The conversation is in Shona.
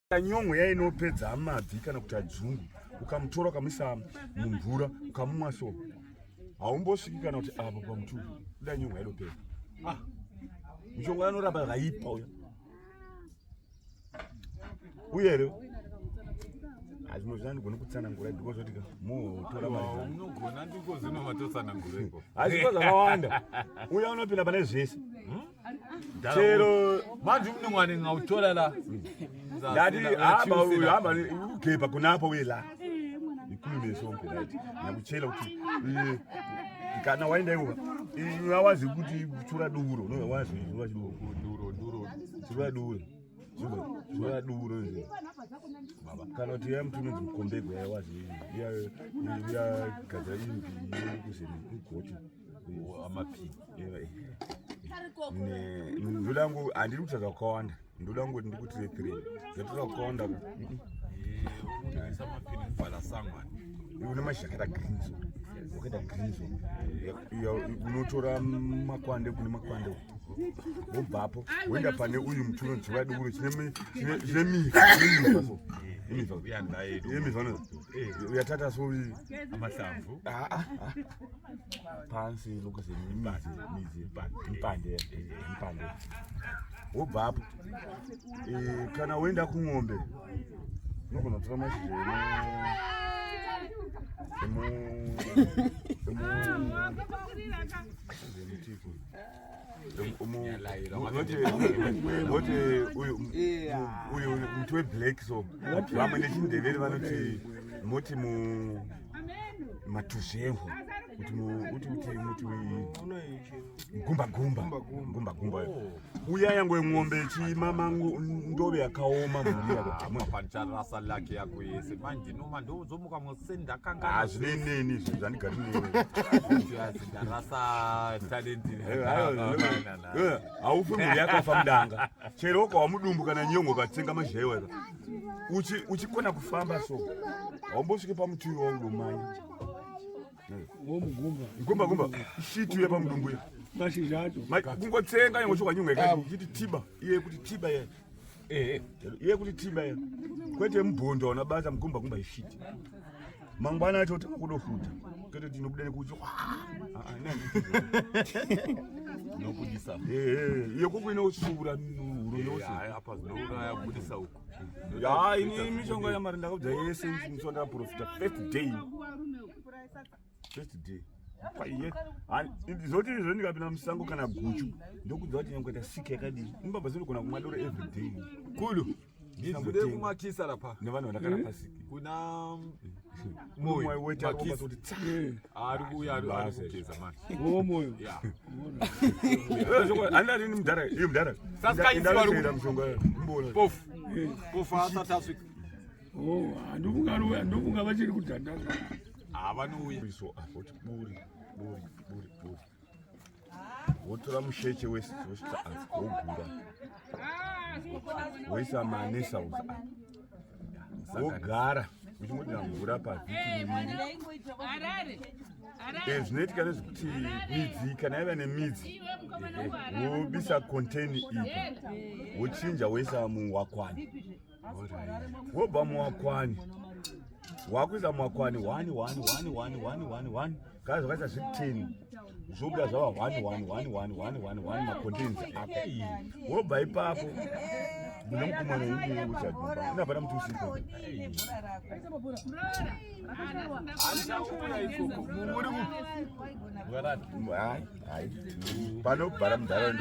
Nyong'o yainopedza amabvi kana kuti adzungu ukamutora ukamisa mumvura ukamumwa so haumbosviki kana kuti apo pamututu kuda Nyong'o yainopedza. Mushonga anorapa zvaipa uya uyere azvinogona kutsanangura ndikozotika mutora mari unogona ndikozino matotsanangureko asi zvakawanda uya unopinda pane zvese chero manje umningwane ngawutora la ndati hamba ugepa kunapo wela ikhulume sonke right nakuchela ukuthi kana waenda iwo uyawazi ukuthi uthula duro no wazi duro duro nje baba kana kuti yamthunzi mkombego yawazi ya gaza imbi kuseni ugoti amaphini ndoda ngo andiri kuti zvakawanda ndoda ngo ndikuti 3 zvakawanda unisa maphini kubhala sangwani une mashakata grinzo wakaita grinzo unotora makwande kune makwande wobvapo woenda pane uyu mutuno dzova duro chine mifa so uyatata so amahlamvu pansi lokuze mpande wobvapo kana woenda kumombe unogona kutora mashizha uyu muti weblack so vamwe nechindevere vanoti moti matuzhevo kuti gumbagumba uya yangu ng'ombe chimama ndove yakaoma muri yapancharasa lake yako yese manje noma ndozomuka musenda kanga zvineneni zvandigari rasa talent haufi muri yakafa mudanga chero uka wamudumbu kana Nyong'o katsenga mazhewa uchikona kufamba so haumbosvike pamuti waulomai gumba shitu yepa mudumbu mashizha acho kungotsenga yangoshoka Nyong'o ikati tiba iye kuti tiba ye iye kuti tiba ye kwete mbhondo unabasa mgumba ishiti mangwana acho takakudofuta kwete tinobudane kuti nokudisa iye kukuine usura nuru yose apa zinouraya kubudisa uko ini mishonga yamari ndakabva yese musonda profita first day paiye zoti izvo ndikapinda musango kana guchu ndokudza kuti nyangoita siki yakadii imbabva zinogona kumwa doro every day kulu ndibude kumakisa lapha nevanhu vandakana pasiki kuna moyo wetaroba kuti ari kuya ari kugeza manje moyo andari ni mudhara iye mudhara sasa indara mushonga mbona pofu asatasvika ndofunga vachiri kudhandadza avanouya so kuti buri wotora musheche wese wosvika wogura woisa manesa wogara uchingodira mvura pavhiki zvinoitika nezvekuti midzi kana yava nemidzi wobisa konteni ipa wochinja woisa muwakwani wobva muwakwani wakuisa muwakwani 1 kana zvakaita zvi10 zvobuda zvava 1 makontenzi apa wobva ipapo mune mukomana inge uchadumba inapana muti usiku panobhara mudhara